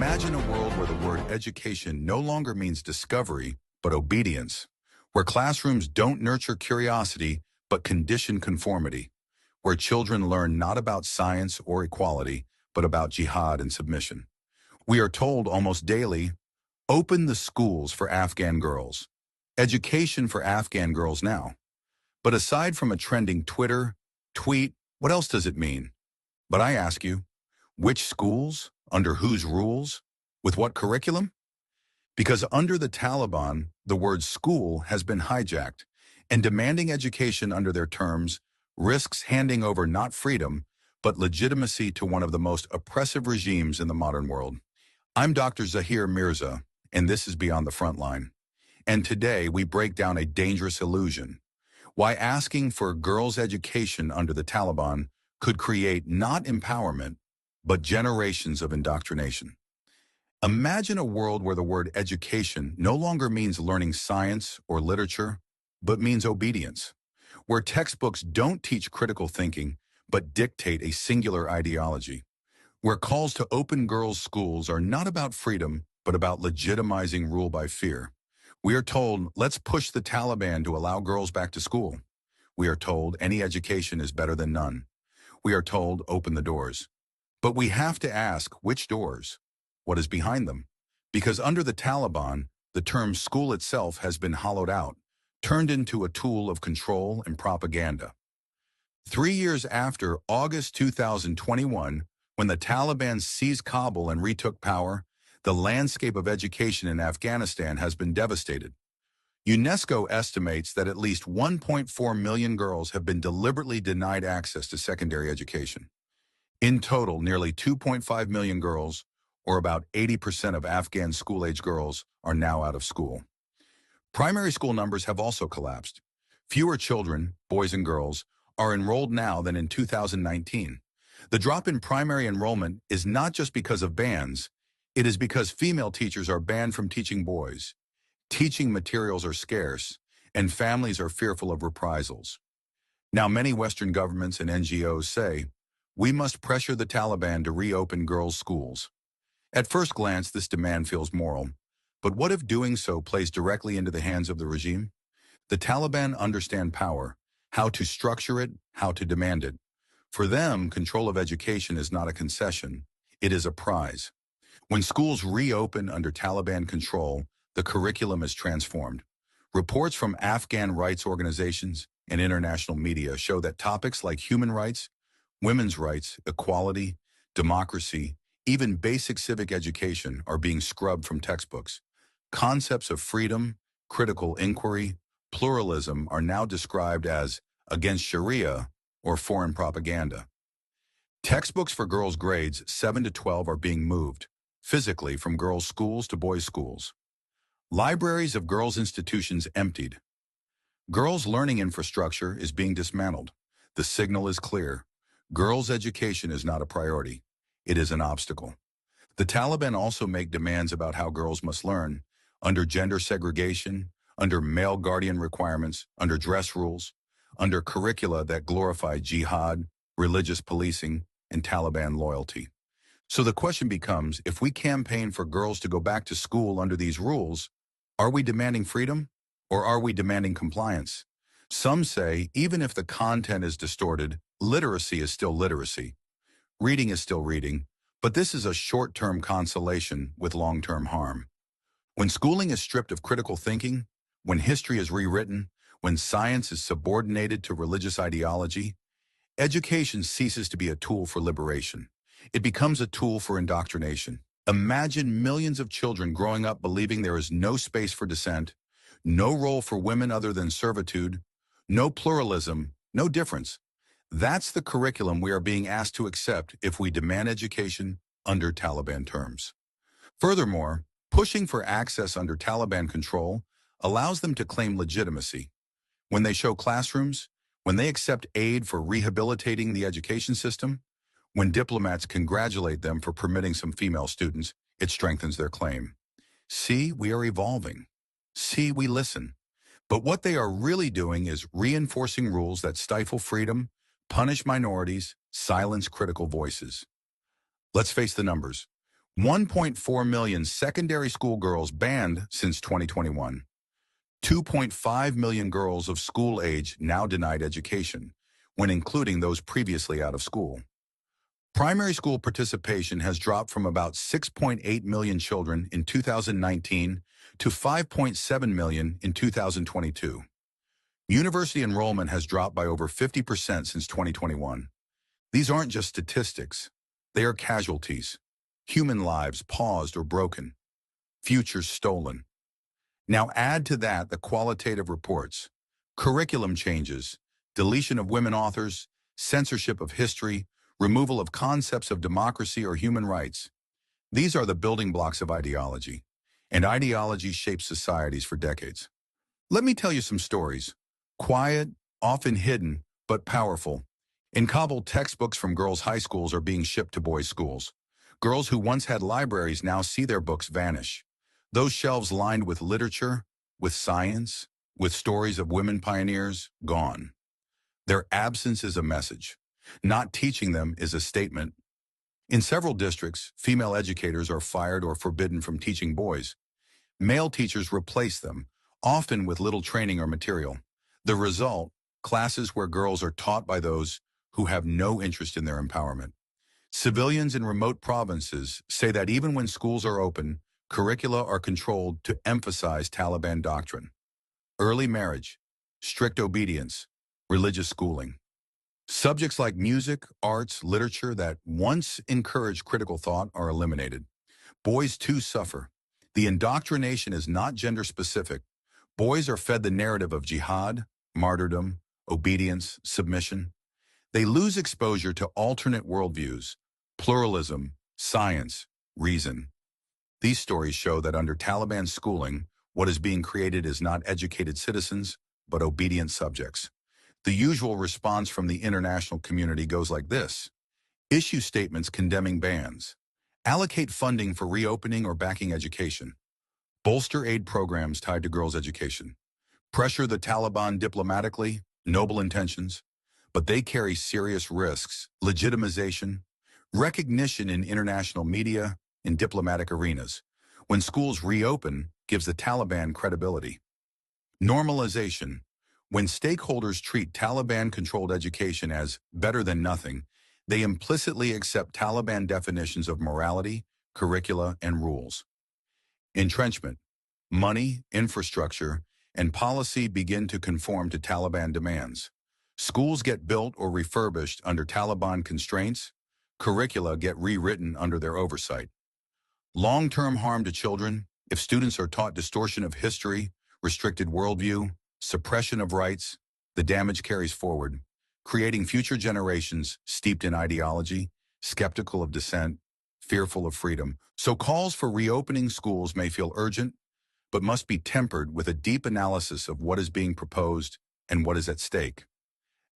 Imagine a world where the word education no longer means discovery, but obedience, where classrooms don't nurture curiosity, but condition conformity, where children learn not about science or equality, but about jihad and submission. We are told almost daily, open the schools for Afghan girls. Education for Afghan girls now. But aside from a trending Twitter tweet, what else does it mean? But I ask you, which schools? Under whose rules? With what curriculum? Because under the Taliban, the word school has been hijacked, and demanding education under their terms risks handing over not freedom, but legitimacy to one of the most oppressive regimes in the modern world. I'm Dr. Zahir Mirza, and this is Beyond the Frontline. And today we break down a dangerous illusion. Why asking for girls' education under the Taliban could create not empowerment, but generations of indoctrination. Imagine a world where the word education no longer means learning science or literature, but means obedience, where textbooks don't teach critical thinking, but dictate a singular ideology, where calls to open girls' schools are not about freedom, but about legitimizing rule by fear. We are told, let's push the Taliban to allow girls back to school. We are told any education is better than none. We are told, open the doors. But we have to ask, which doors? What is behind them? Because under the Taliban, the term school itself has been hollowed out, turned into a tool of control and propaganda. 3 years after August 2021, when the Taliban seized Kabul and retook power, the landscape of education in Afghanistan has been devastated. UNESCO estimates that at least 1.4 million girls have been deliberately denied access to secondary education. In total, nearly 2.5 million girls, or about 80% of Afghan school-age girls, are now out of school. Primary school numbers have also collapsed. Fewer children, boys and girls, are enrolled now than in 2019. The drop in primary enrollment is not just because of bans, it is because female teachers are banned from teaching boys. Teaching materials are scarce, and families are fearful of reprisals. Now, many Western governments and NGOs say, we must pressure the Taliban to reopen girls' schools. At first glance, this demand feels moral. But what if doing so plays directly into the hands of the regime? The Taliban understand power, how to structure it, how to demand it. For them, control of education is not a concession, it is a prize. When schools reopen under Taliban control, the curriculum is transformed. Reports from Afghan rights organizations and international media show that topics like human rights, women's rights, equality, democracy, even basic civic education are being scrubbed from textbooks. Concepts of freedom, critical inquiry, pluralism are now described as against Sharia or foreign propaganda. Textbooks for girls' grades 7 to 12 are being moved, physically from girls' schools to boys' schools. Libraries of girls' institutions emptied. Girls' learning infrastructure is being dismantled. The signal is clear. Girls' education is not a priority. It is an obstacle. The Taliban also make demands about how girls must learn, under gender segregation, under male guardian requirements, under dress rules, under curricula that glorify jihad, religious policing, and Taliban loyalty. So the question becomes, if we campaign for girls to go back to school under these rules, are we demanding freedom or are we demanding compliance? Some say even if the content is distorted, literacy is still literacy. Reading is still reading, but this is a short-term consolation with long-term harm. When schooling is stripped of critical thinking, when history is rewritten, when science is subordinated to religious ideology, education ceases to be a tool for liberation. It becomes a tool for indoctrination. Imagine millions of children growing up believing there is no space for dissent, no role for women other than servitude, no pluralism, no difference. That's the curriculum we are being asked to accept if we demand education under Taliban terms. Furthermore, pushing for access under Taliban control allows them to claim legitimacy. When they show classrooms, when they accept aid for rehabilitating the education system, when diplomats congratulate them for permitting some female students, it strengthens their claim. See, we are evolving. See, we listen. But what they are really doing is reinforcing rules that stifle freedom, punish minorities, silence critical voices. Let's face the numbers. 1.4 million secondary school girls banned since 2021. 2.5 million girls of school age now denied education, when including those previously out of school. Primary school participation has dropped from about 6.8 million children in 2019 to 5.7 million in 2022. University enrollment has dropped by over 50% since 2021. These aren't just statistics. They are casualties. Human lives paused or broken. Futures stolen. Now add to that the qualitative reports, curriculum changes, deletion of women authors, censorship of history, removal of concepts of democracy or human rights. These are the building blocks of ideology, and ideology shapes societies for decades. Let me tell you some stories. Quiet, often hidden, but powerful. In Kabul, textbooks from girls' high schools are being shipped to boys' schools. Girls who once had libraries now see their books vanish. Those shelves lined with literature, with science, with stories of women pioneers, gone. Their absence is a message. Not teaching them is a statement. In several districts, female educators are fired or forbidden from teaching boys. Male teachers replace them, often with little training or material. The result, classes where girls are taught by those who have no interest in their empowerment. Civilians in remote provinces say that even when schools are open, curricula are controlled to emphasize Taliban doctrine. Early marriage, strict obedience, religious schooling. Subjects like music, arts, literature that once encouraged critical thought are eliminated. Boys too suffer. The indoctrination is not gender-specific. Boys are fed the narrative of jihad, martyrdom, obedience, submission. They lose exposure to alternate worldviews, pluralism, science, reason. These stories show that under Taliban schooling, what is being created is not educated citizens, but obedient subjects. The usual response from the international community goes like this. Issue statements condemning bans. Allocate funding for reopening or backing education. Bolster aid programs tied to girls' education. Pressure the Taliban diplomatically, noble intentions, but they carry serious risks, legitimization, recognition in international media, in diplomatic arenas. When schools reopen, gives the Taliban credibility. Normalization. When stakeholders treat Taliban-controlled education as better than nothing, they implicitly accept Taliban definitions of morality, curricula, and rules. Entrenchment. Money, infrastructure, and policy begin to conform to Taliban demands. Schools get built or refurbished under Taliban constraints. Curricula get rewritten under their oversight. Long-term harm to children. If students are taught distortion of history, restricted worldview, suppression of rights, the damage carries forward, creating future generations steeped in ideology, skeptical of dissent, fearful of freedom. So calls for reopening schools may feel urgent, but must be tempered with a deep analysis of what is being proposed and what is at stake.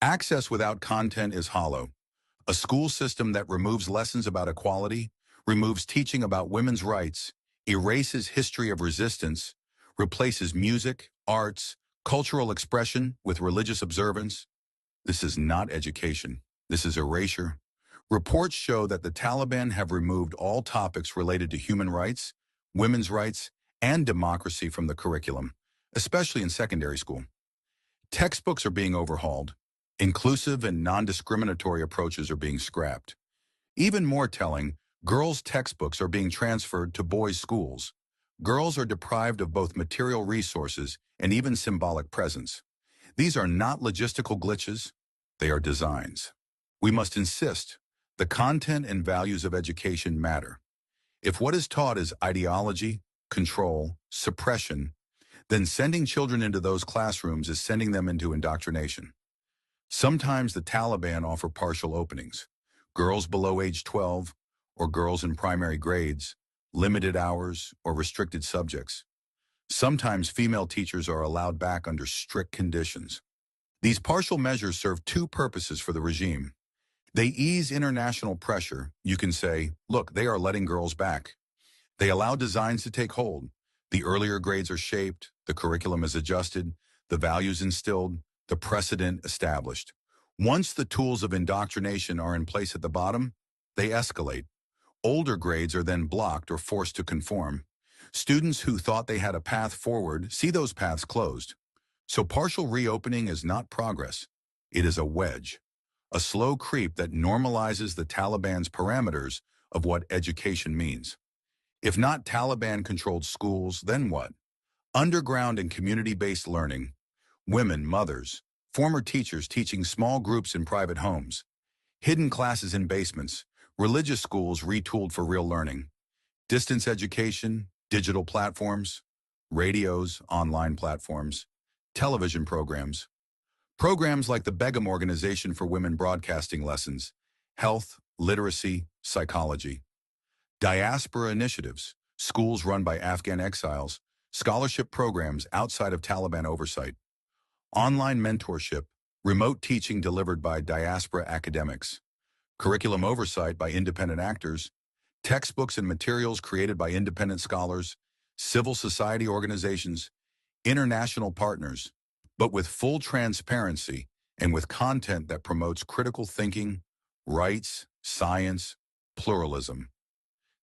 Access without content is hollow. A school system that removes lessons about equality, removes teaching about women's rights, erases history of resistance, replaces music, arts, cultural expression with religious observance. This is not education. This is erasure. Reports show that the Taliban have removed all topics related to human rights, women's rights, and democracy from the curriculum, especially in secondary school. Textbooks are being overhauled. Inclusive and non-discriminatory approaches are being scrapped. Even more telling, girls' textbooks are being transferred to boys' schools. Girls are deprived of both material resources and even symbolic presence. These are not logistical glitches, they are designs. We must insist the content and values of education matter. If what is taught is ideology, control, suppression, then sending children into those classrooms is sending them into indoctrination. Sometimes the Taliban offer partial openings, girls below age 12 or girls in primary grades, limited hours or restricted subjects. Sometimes female teachers are allowed back under strict conditions. These partial measures serve two purposes for the regime. They ease international pressure. You can say, look, they are letting girls back. They allow designs to take hold. The earlier grades are shaped, the curriculum is adjusted, the values instilled, the precedent established. Once the tools of indoctrination are in place at the bottom, they escalate. Older grades are then blocked or forced to conform. Students who thought they had a path forward see those paths closed. So partial reopening is not progress. It is a wedge, a slow creep that normalizes the Taliban's parameters of what education means. If not Taliban-controlled schools, then what? Underground and community-based learning, women, mothers, former teachers teaching small groups in private homes, hidden classes in basements, religious schools retooled for real learning, distance education, digital platforms, radios, online platforms, television programs, programs like the Begum Organization for Women Broadcasting Lessons, health, literacy, psychology, diaspora initiatives, schools run by Afghan exiles, scholarship programs outside of Taliban oversight, online mentorship, remote teaching delivered by diaspora academics, curriculum oversight by independent actors, textbooks and materials created by independent scholars, civil society organizations, international partners, but with full transparency and with content that promotes critical thinking, rights, science, pluralism.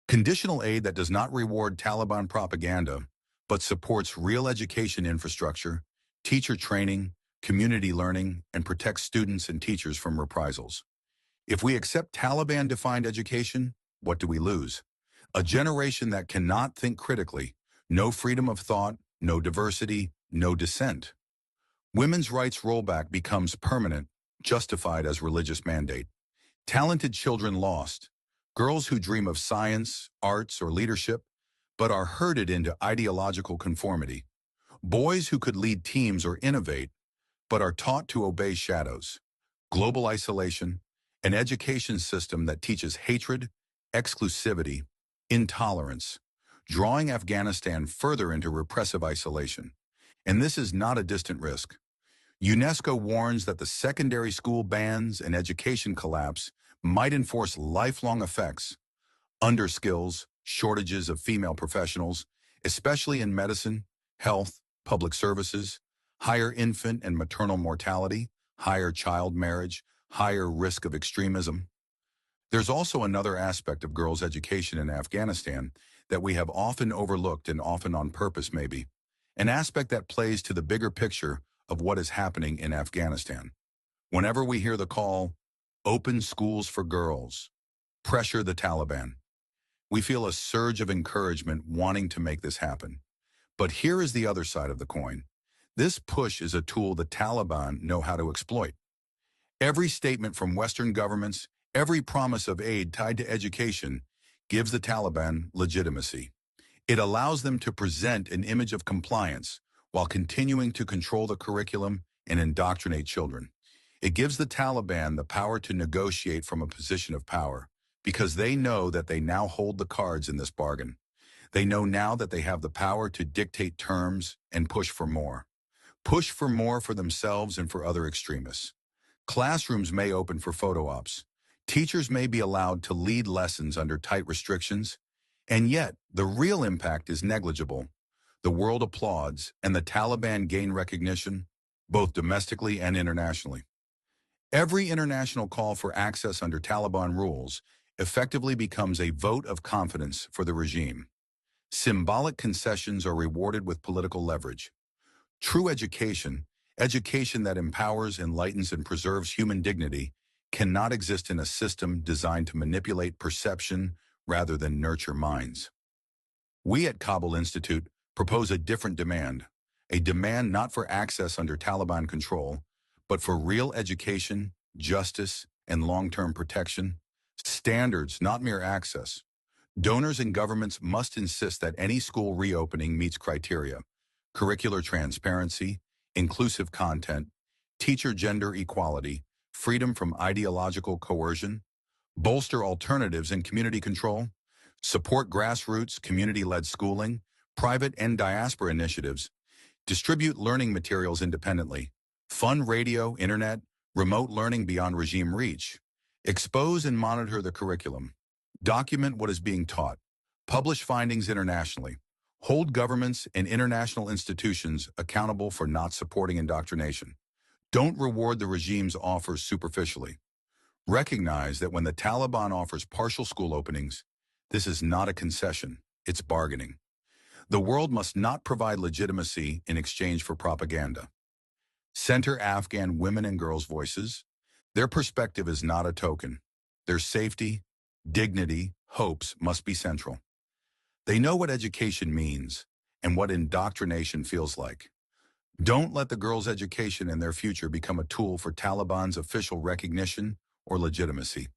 Conditional aid that does not reward Taliban propaganda, but supports real education infrastructure, teacher training, community learning, and protects students and teachers from reprisals. If we accept Taliban-defined education, what do we lose? A generation that cannot think critically, no freedom of thought, no diversity, no dissent. Women's rights rollback becomes permanent, justified as religious mandate. Talented children lost. Girls who dream of science, arts, or leadership, but are herded into ideological conformity. Boys who could lead teams or innovate, but are taught to obey shadows. Global isolation, an education system that teaches hatred, exclusivity, intolerance, drawing Afghanistan further into repressive isolation. And this is not a distant risk. UNESCO warns that the secondary school bans and education collapse might enforce lifelong effects, underskills, shortages of female professionals, especially in medicine, health, public services, higher infant and maternal mortality, higher child marriage, higher risk of extremism. There's also another aspect of girls' education in Afghanistan that we have often overlooked and often on purpose maybe, an aspect that plays to the bigger picture of what is happening in Afghanistan. Whenever we hear the call, open schools for girls, pressure the Taliban, we feel a surge of encouragement wanting to make this happen. But here is the other side of the coin. This push is a tool the Taliban know how to exploit. Every statement from Western governments, every promise of aid tied to education gives the Taliban legitimacy. It allows them to present an image of compliance while continuing to control the curriculum and indoctrinate children. It gives the Taliban the power to negotiate from a position of power because they know that they now hold the cards in this bargain. They know now that they have the power to dictate terms and push for more. Push for more for themselves and for other extremists. Classrooms may open for photo ops. Teachers may be allowed to lead lessons under tight restrictions. And yet, the real impact is negligible. The world applauds, and the Taliban gain recognition, both domestically and internationally. Every international call for access under Taliban rules effectively becomes a vote of confidence for the regime. Symbolic concessions are rewarded with political leverage. True education, education that empowers, enlightens, and preserves human dignity, cannot exist in a system designed to manipulate perception rather than nurture minds. We at Kabul Institute propose a different demand, a demand not for access under Taliban control, but for real education, justice, and long-term protection. Standards, not mere access. Donors and governments must insist that any school reopening meets criteria: curricular transparency, inclusive content, teacher gender equality, freedom from ideological coercion, bolster alternatives and community control, support grassroots, community-led schooling, private and diaspora initiatives, distribute learning materials independently, fund radio, internet, remote learning beyond regime reach, expose and monitor the curriculum, document what is being taught, publish findings internationally, hold governments and international institutions accountable for not supporting indoctrination. Don't reward the regime's offers superficially. Recognize that when the Taliban offers partial school openings, This is not a concession, it's bargaining. The world must not provide legitimacy in exchange for propaganda. Center Afghan women and girls' voices. Their perspective is not a token. Their safety, dignity, hopes must be central. They know what education means and what indoctrination feels like. Don't let the girls' education and their future become a tool for Taliban's official recognition or legitimacy.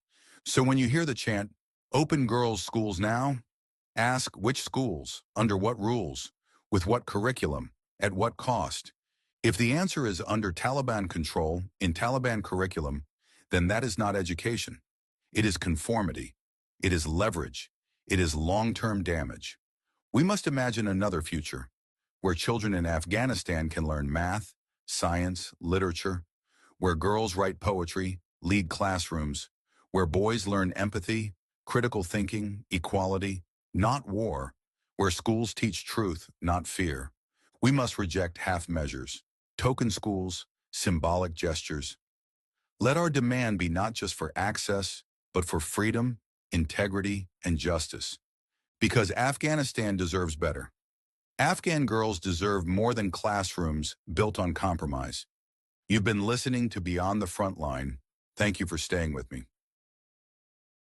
So when you hear the chant, "Open girls' schools now," ask which schools, under what rules, with what curriculum, at what cost. If the answer is under Taliban control, in Taliban curriculum, then that is not education. It is conformity. It is leverage. It is long-term damage. We must imagine another future, where children in Afghanistan can learn math, science, literature, where girls write poetry, lead classrooms, where boys learn empathy, critical thinking, equality, not war, where schools teach truth, not fear. We must reject half measures, token schools, symbolic gestures. Let our demand be not just for access, but for freedom, integrity, and justice. Because Afghanistan deserves better. Afghan girls deserve more than classrooms built on compromise. You've been listening to Beyond the Frontline. Thank you for staying with me.